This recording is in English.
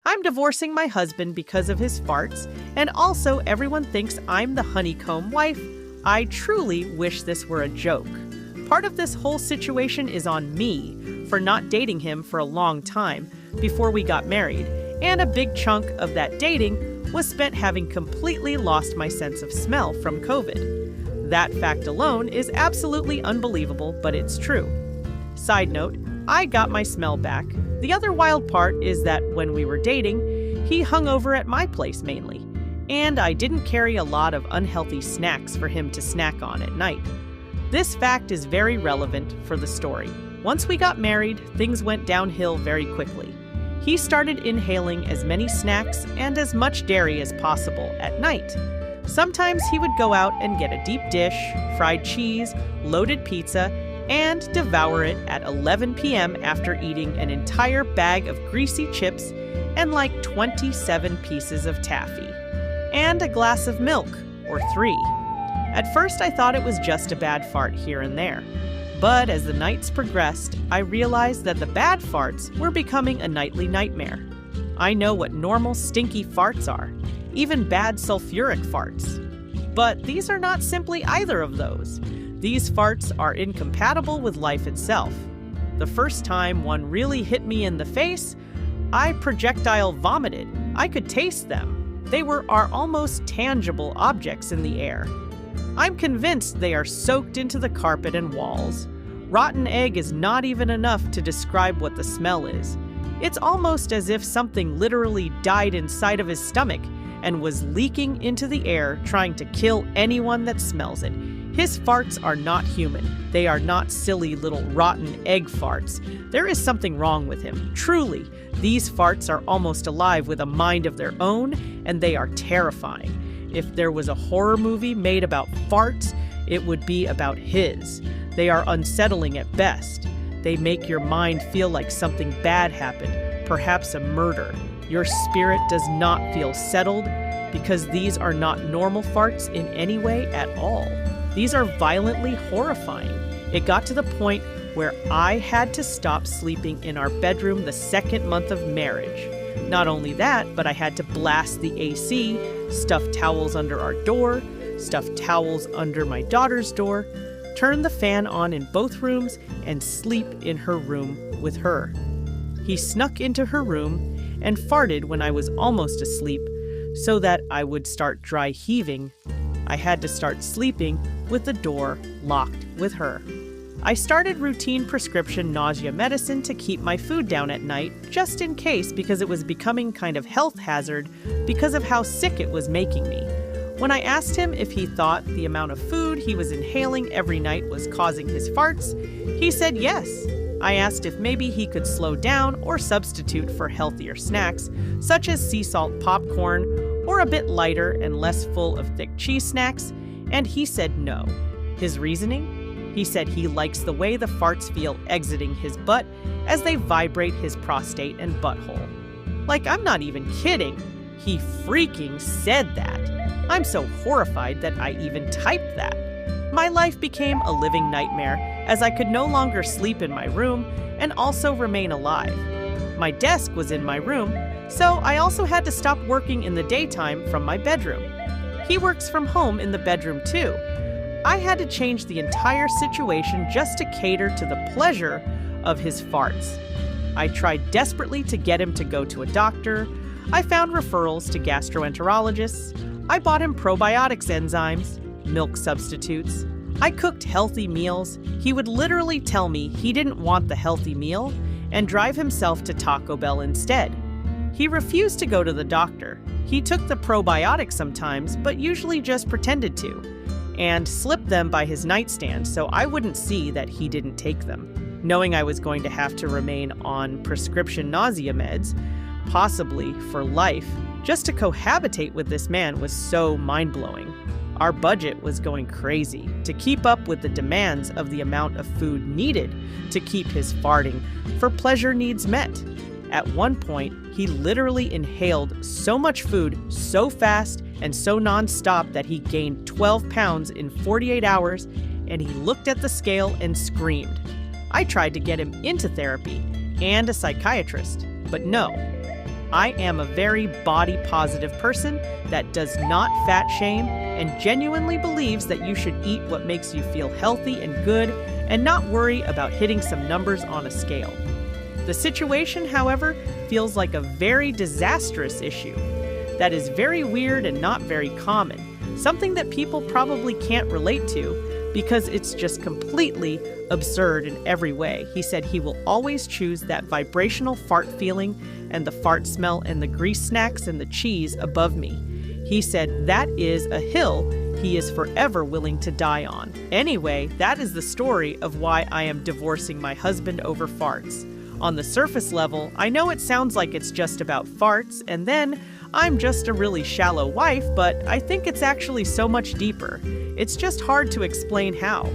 I'm divorcing my husband because of his farts, and also everyone thinks I'm the honeycomb wife. I truly wish this were a joke. Part of this whole situation is on me for not dating him for a long time before we got married, and a big chunk of that dating was spent having completely lost my sense of smell from COVID. That fact alone is absolutely unbelievable, but it's true. Side note, I got my smell back. The other wild part is that when we were dating, he hung over at my place mainly, and I didn't carry a lot of unhealthy snacks for him to snack on at night. This fact is very relevant for the story. Once we got married, things went downhill very quickly. He started inhaling as many snacks and as much dairy as possible at night. Sometimes he would go out and get a deep dish, fried cheese, loaded pizza, and devour it at 11 p.m. after eating an entire bag of greasy chips and like 27 pieces of taffy. And a glass of milk, or 3. At first I thought it was just a bad fart here and there. But as the nights progressed, I realized that the bad farts were becoming a nightly nightmare. I know what normal stinky farts are, even bad sulfuric farts. But these are not simply either of those. These farts are incompatible with life itself. The first time one really hit me in the face, I projectile vomited. I could taste them. They are almost tangible objects in the air. I'm convinced they are soaked into the carpet and walls. Rotten egg is not even enough to describe what the smell is. It's almost as if something literally died inside of his stomach and was leaking into the air, trying to kill anyone that smells it. His farts are not human. They are not silly little rotten egg farts. There is something wrong with him. Truly, these farts are almost alive with a mind of their own, and they are terrifying. If there was a horror movie made about farts, it would be about his. They are unsettling at best. They make your mind feel like something bad happened, perhaps a murder. Your spirit does not feel settled because these are not normal farts in any way at all. These are violently horrifying. It got to the point where I had to stop sleeping in our bedroom the second month of marriage. Not only that, but I had to blast the AC, stuff towels under our door, stuff towels under my daughter's door, turn the fan on in both rooms, and sleep in her room with her. He snuck into her room and farted when I was almost asleep so that I would start dry heaving. I had to start sleeping with the door locked with her. I started routine prescription nausea medicine to keep my food down at night, just in case, because it was becoming kind of health hazard because of how sick it was making me. When I asked him if he thought the amount of food he was inhaling every night was causing his farts, he said yes. I asked if maybe he could slow down or substitute for healthier snacks, such as sea salt popcorn, or a bit lighter and less full of thick cheese snacks, and he said no. His reasoning? He said he likes the way the farts feel exiting his butt as they vibrate his prostate and butthole. Like, I'm not even kidding. He freaking said that. I'm so horrified that I even typed that. My life became a living nightmare as I could no longer sleep in my room and also remain alive. My desk was in my room, so I also had to stop working in the daytime from my bedroom. He works from home in the bedroom too. I had to change the entire situation just to cater to the pleasure of his farts. I tried desperately to get him to go to a doctor. I found referrals to gastroenterologists. I bought him probiotics enzymes, milk substitutes. I cooked healthy meals. He would literally tell me he didn't want the healthy meal and drive himself to Taco Bell instead. He refused to go to the doctor. He took the probiotics sometimes, but usually just pretended to, and slipped them by his nightstand so I wouldn't see that he didn't take them. Knowing I was going to have to remain on prescription nausea meds, possibly for life, just to cohabitate with this man was so mind-blowing. Our budget was going crazy to keep up with the demands of the amount of food needed to keep his farting for pleasure needs met. At one point, he literally inhaled so much food so fast and so non-stop that he gained 12 pounds in 48 hours, and he looked at the scale and screamed. I tried to get him into therapy and a psychiatrist, but no. I am a very body-positive person that does not fat shame and genuinely believes that you should eat what makes you feel healthy and good and not worry about hitting some numbers on a scale. The situation, however, feels like a very disastrous issue. That is very weird and not very common, something that people probably can't relate to because it's just completely absurd in every way. He said he will always choose that vibrational fart feeling and the fart smell and the grease snacks and the cheese above me. He said that is a hill he is forever willing to die on. Anyway, that is the story of why I am divorcing my husband over farts. On the surface level, I know it sounds like it's just about farts, and then I'm just a really shallow wife, but I think it's actually so much deeper. It's just hard to explain how.